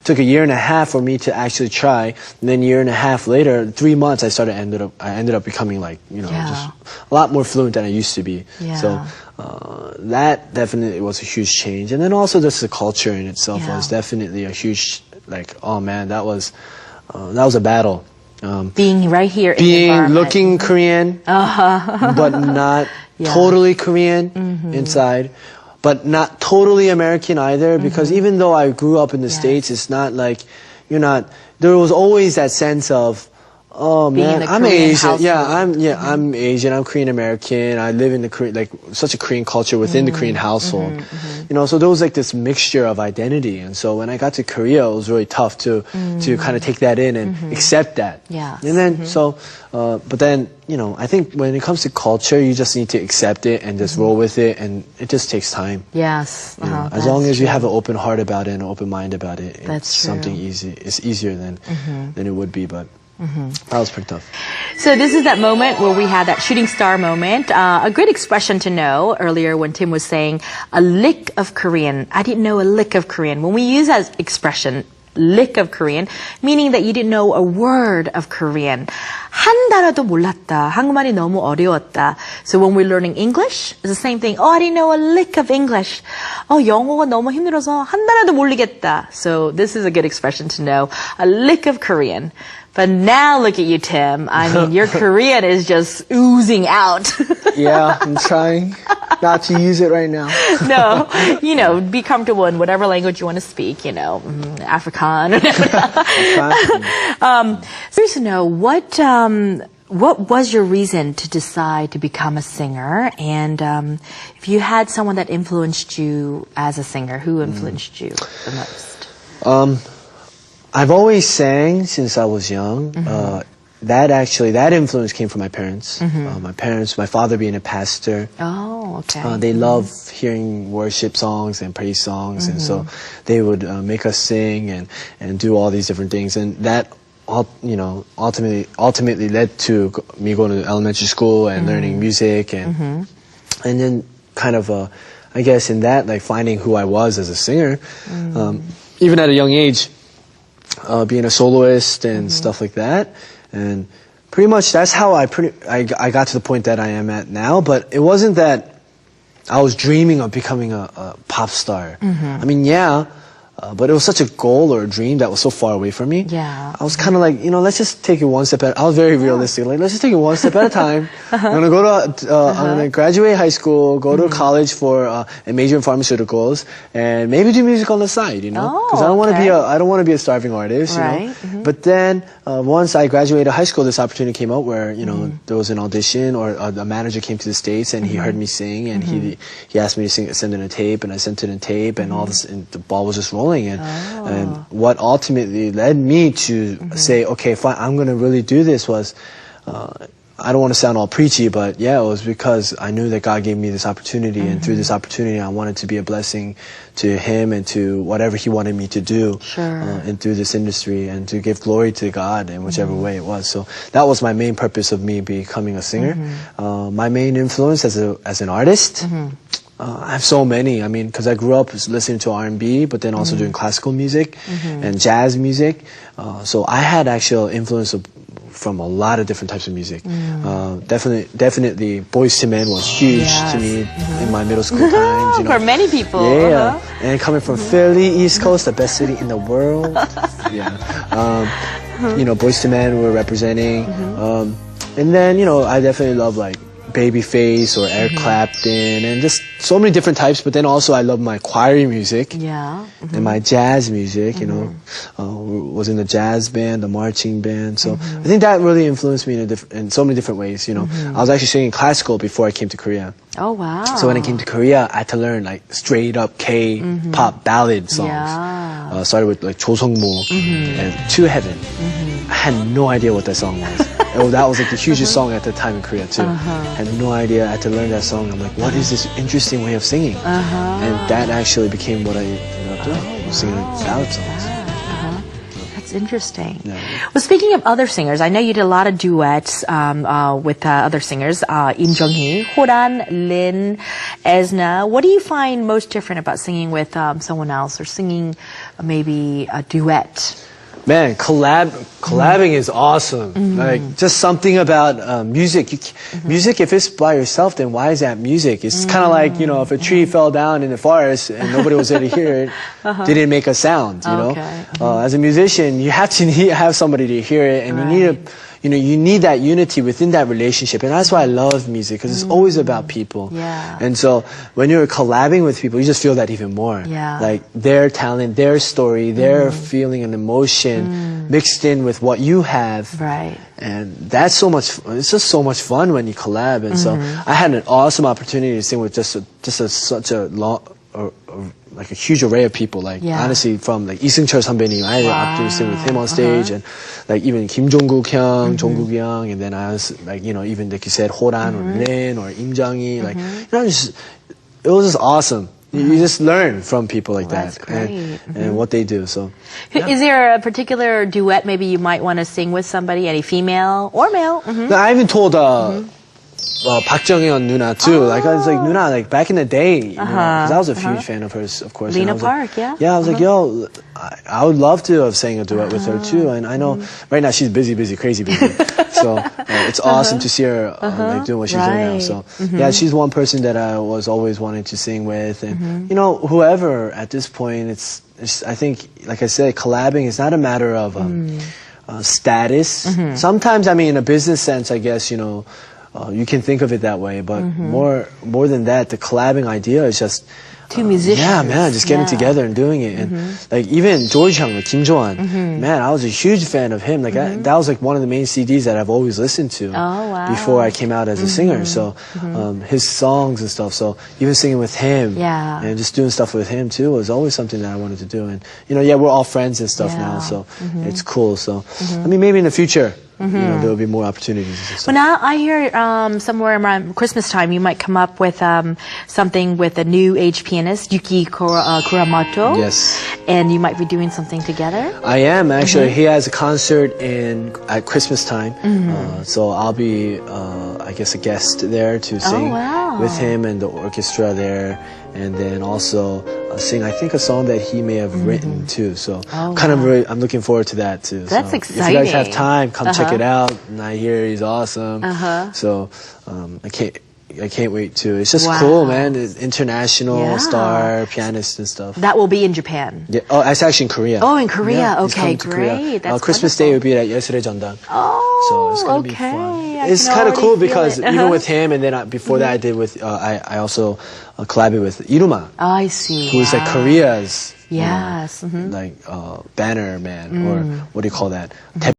took a year and a half for me to actually try. And then a year and a half later, 3 months, I ended up becoming like, just a lot more fluent than I used to be. Yeah. So that definitely was a huge change. And then also just the culture in itself was definitely a huge, like, oh man, that was a battle. Being right here in the environment. Looking Korean, but not totally Korean inside. But not totally American either, because even though I grew up in the States, it's not like there was always that sense of, oh man, I'm Asian. Household. I'm Asian. I'm Korean American. I live in the such a Korean culture within the Korean household. So there was like this mixture of identity. And so when I got to Korea, it was really tough to kind of take that in and accept that. Yes. And then but then I think when it comes to culture, you just need to accept it and just roll with it, and it just takes time. Yes. As long as you have an open heart about it and an open mind about it, That's it's true. something easy. It's easier than it would be, but. That was pretty tough. So this is that moment where we had that shooting star moment. A great expression to know earlier when Tim was saying a lick of Korean. I didn't know a lick of Korean. When we use that expression, lick of Korean, meaning that you didn't know a word of Korean. 한 단어도 몰랐다. 한국말이 너무 어려웠다. So when we're learning English, it's the same thing. Oh, I didn't know a lick of English. 영어가 너무 힘들어서 한 단어도 모르겠다. So this is a good expression to know. A lick of Korean. But now look at you, Tim. I mean, your Korean is just oozing out. Yeah, I'm trying not to use it right now. No, be comfortable in whatever language you want to speak, Afrikaan. Curious to know, what was your reason to decide to become a singer? And if you had someone that influenced you as a singer, who influenced you the most? I've always sang since I was young. That influence came from my parents. My father being a pastor. Oh, okay. They love hearing worship songs and praise songs, and so they would make us sing and do all these different things, and that ultimately led to me going to elementary school and learning music, and then kind of I guess in that, like, finding who I was as a singer, even at a young age. Being a soloist and stuff like that, and pretty much that's how I got to the point that I am at now. But it wasn't that I was dreaming of becoming a pop star. I mean, but it was such a goal or a dream that was so far away from me. Yeah. I was kind of like, let's just take it one step at. I was very realistic. Like, let's just take it one step at a time. I'm gonna graduate high school, go to college for a major in pharmaceuticals, and maybe do music on the side. Because I don't want to be a starving artist. Right. But then once I graduated high school, this opportunity came out where there was an audition, or a manager came to the States and he heard me sing, and he asked me to send in a tape, and I sent it in tape, and all this, and the ball was just rolling. And what ultimately led me to say, okay, fine, I'm going to really do this was, I don't want to sound all preachy, but it was because I knew that God gave me this opportunity, and through this opportunity, I wanted to be a blessing to Him and to whatever He wanted me to do, and through this industry, and to give glory to God in whichever way it was. So that was my main purpose of me becoming a singer. My main influence as an artist. I have so many. I mean, because I grew up listening to R&B, but then also doing classical music and jazz music. So I had actual influence from a lot of different types of music. Definitely, Boyz II Men was huge to me in my middle school times. For many people. Yeah, and coming from Philly, East Coast, the best city in the world. Boyz II Men were representing. And then, I definitely love like Babyface or Eric Clapton, and just so many different types. But then also I love my choir music and my jazz music. Was in the jazz band, the marching band. So I think that really influenced me in so many different ways. I was actually singing classical before I came to Korea. Oh wow! So when I came to Korea, I had to learn like straight up K-pop ballad songs. Started with like 조성모 and To Heaven. I had no idea what that song was. That was like the hugest song at the time in Korea too. I had no idea. I had to learn that song. I'm like, what is this interesting way of singing? And that actually became what I ended up doing, singing ballad songs. That's interesting. Yeah. Well, speaking of other singers, I know you did a lot of duets with other singers, Im Jung-hee, Horan, Lin, Esna. What do you find most different about singing with someone else or singing maybe a duet? Man, collabing is awesome. Like, just something about music. Music, if it's by yourself, then why is that music? It's kind of like, you know, if a tree fell down in the forest and nobody was there to hear it, didn't make a sound, you know? As a musician, you have to have somebody to hear it, and you need that unity within that relationship. And that's why I love music, because it's always about people. Yeah. And so when you're collabing with people, you just feel that even more. Yeah. Like their talent, their story, their feeling and emotion mixed in with what you have. Right. And that's so much, it's just so much fun when you collab. And so I had an awesome opportunity to sing with such a long, like a huge array of people, like honestly from like 이승철 선배님, I had the opportunity to sing with him on stage, and like even Kim Jong-guk 형, Jong-guk young, and then I was like, you know, even like you said, Horan or Lin or Im Jung-hee, like, you know, it was just awesome. You just learn from people like That's that great. and what they do. So, Is there a particular duet maybe you might want to sing with somebody, any female or male? I even told 박정현 누나 too. Like I was like, Nuna, like back in the day, you know, 'cause I was a huge fan of hers, of course. Lena and I was Park, like, yeah? Yeah, I was like, yo, I would love to have sang a duet with her too. And I know right now she's busy, crazy busy. So it's awesome to see her like doing what she's doing now. Right. So yeah, she's one person that I was always wanting to sing with, and you know, whoever at this point, it's I think, like I said, collabing is not a matter of status. Sometimes, I mean, in a business sense, I guess, you know. You can think of it that way, but more than that, the collabing idea is just Two musicians. Yeah, man, just getting together and doing it, and like even George Hyung, like Kim Jo-han, man, I was a huge fan of him. Like that was like one of the main CDs that I've always listened to before I came out as a singer. So his songs and stuff. So even singing with him, and just doing stuff with him too was always something that I wanted to do. And you know, we're all friends and stuff now, so it's cool. So I mean, maybe in the future. You know, there will be more opportunities. Well, now I hear somewhere around Christmas time you might come up with something with a new age pianist, Yuki Kuramoto. Yes. And you might be doing something together? I am, actually. He has a concert at Christmas time. So I'll be, I guess, a guest there to sing with him and the orchestra there. And then also sing, I think, a song that he may have written too. So I'm looking forward to that too. That's so exciting. If you guys have time, come check it out. And I hear he's awesome. So I can't wait to. It's just cool, man. It's international star pianist and stuff. That will be in Japan. Yeah. Oh, it's actually in Korea. Oh, in Korea. Yeah, okay, great. That's Christmas wonderful. Day will be at 예술의 전당. So it's gonna be fun. I It's can kind of already cool feel because it. even with him, and then before that I did with I also collaborated with Iruma, I see. who is like Korea's Yes. like banner man, or what do you call that?